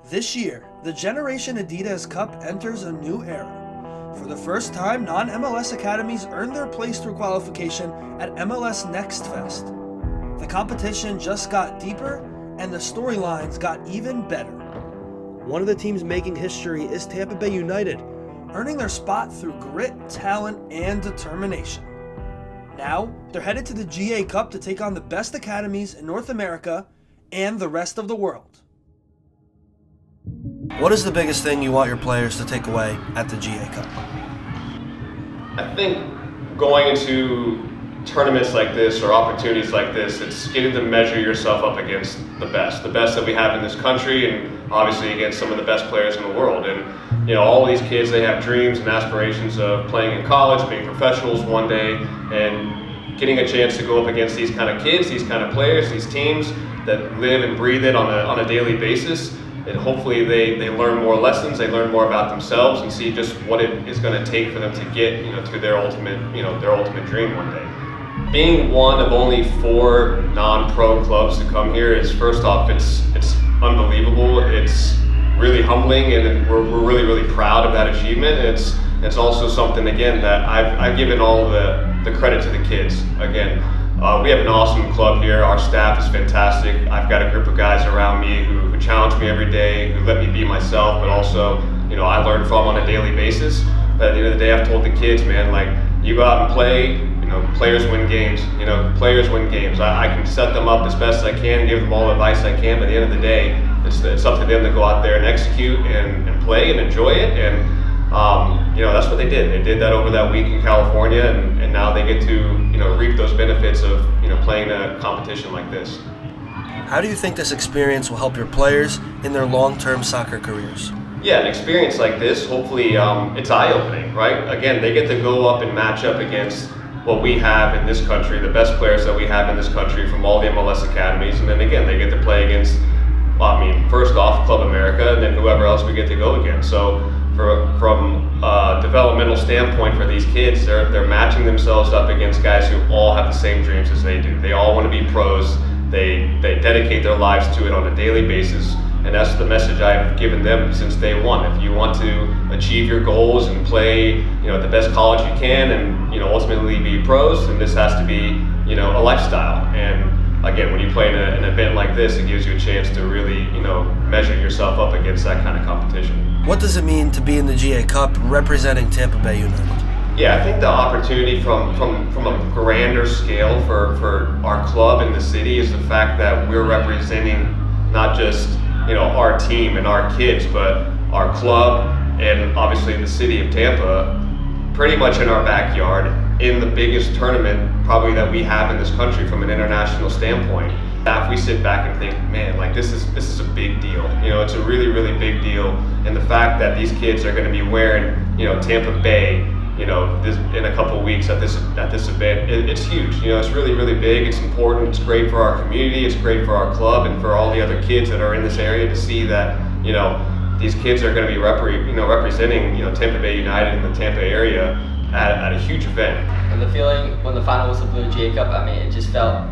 This year, the Generation Adidas Cup enters a new era. For the first time, non-MLS academies earned their place through qualification at MLS NEXT Fest. The competition just got deeper, and the storylines got even better. One of the teams making history is Tampa Bay United, earning their spot through grit, talent, and determination. Now, they're headed to the GA Cup to take on the best academies in North America and the rest of the world. What is the biggest thing you want your players to take away at the GA Cup? I think going into tournaments like this or opportunities like this, it's getting to measure yourself up against the best that we have in this country, and obviously against some of the best players in the world. And all these kids, they have dreams and aspirations of playing in college, being professionals one day, and getting a chance to go up against these kind of kids, these kind of players, these teams that live and breathe it on a daily basis. And hopefully they learn more lessons, they learn more about themselves, and see just what it is going to take for them to get to their ultimate dream one day. Being one of only 4 non-pro clubs to come here is, first off, it's unbelievable. It's really humbling, and we're really proud of that achievement. It's also something, again, that I've given all the credit to the kids. Again, we have an awesome club here. Our staff is fantastic. I've got a group of guys around me who challenge me every day, who let me be myself, but also, I learn from on a daily basis. But at the end of the day, I've told the kids, man, like, you go out and play, players win games. Players win games. I can set them up as best I can, give them all the advice I can, but at the end of the day, it's up to them to go out there and execute and play and enjoy it. And that's what they did. They did that over that week in California, and now they get to reap those benefits of playing a competition like this. How do you think this experience will help your players in their long-term soccer careers? Yeah, an experience like this, hopefully it's eye-opening, right? Again, they get to go up and match up against what we have in this country, the best players that we have in this country from all the MLS academies, and then again, they get to play against, first off, Club America, and then whoever else we get to go against. So from a developmental standpoint for these kids, they're matching themselves up against guys who all have the same dreams as they do. They all want to be pros. They dedicate their lives to it on a daily basis, and that's the message I've given them since day one. If you want to achieve your goals and play at the best college you can, and ultimately be pros, then this has to be a lifestyle. And again, when you play in an event like this, it gives you a chance to really measure yourself up against that kind of competition. What does it mean to be in the GA Cup representing Tampa Bay United? Yeah, I think the opportunity from a grander scale for our club in the city is the fact that we're representing not just our team and our kids, but our club and obviously the city of Tampa, pretty much in our backyard, in the biggest tournament probably that we have in this country from an international standpoint. If we sit back and think, man, like this is a big deal. It's a really big deal, and the fact that these kids are going to be wearing Tampa Bay this in a couple of weeks at this event, it's huge. It's really big. It's important. It's great for our community. It's great for our club and for all the other kids that are in this area to see that these kids are going to be representing Tampa Bay United in the Tampa area at a huge event. And the feeling when the final whistle blew GA Cup, it just felt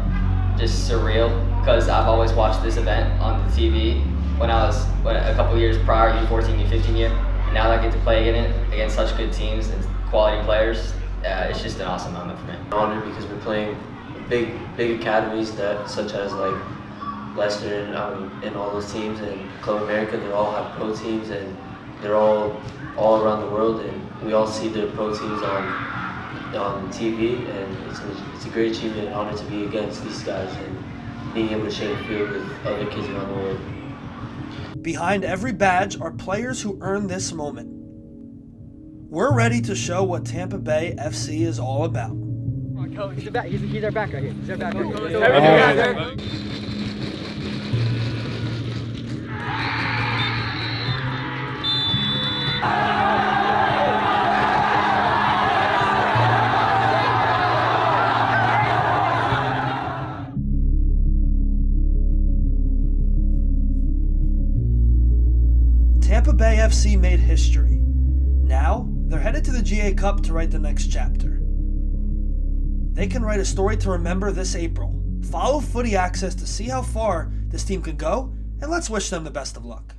just surreal, because I've always watched this event on the TV when I was a couple years prior, U14, U15 year. And now that I get to play in it against such good teams and quality players, it's just an awesome moment for me. I'm honored because we're playing big academies such as like Leicester and all those teams, and Club America. They all have pro teams, and they're all around the world, and we all see their pro teams on TV, and it's a great achievement and honor to be against these guys and being able to share the field with other kids around the world. Behind every badge are players who earn this moment. We're ready to show what Tampa Bay FC is all about. He's our back right here. He's our back right here. Tampa Bay FC made history. Now, they're headed to the GA Cup to write the next chapter. They can write a story to remember this April. Follow Footy Access to see how far this team can go, and let's wish them the best of luck.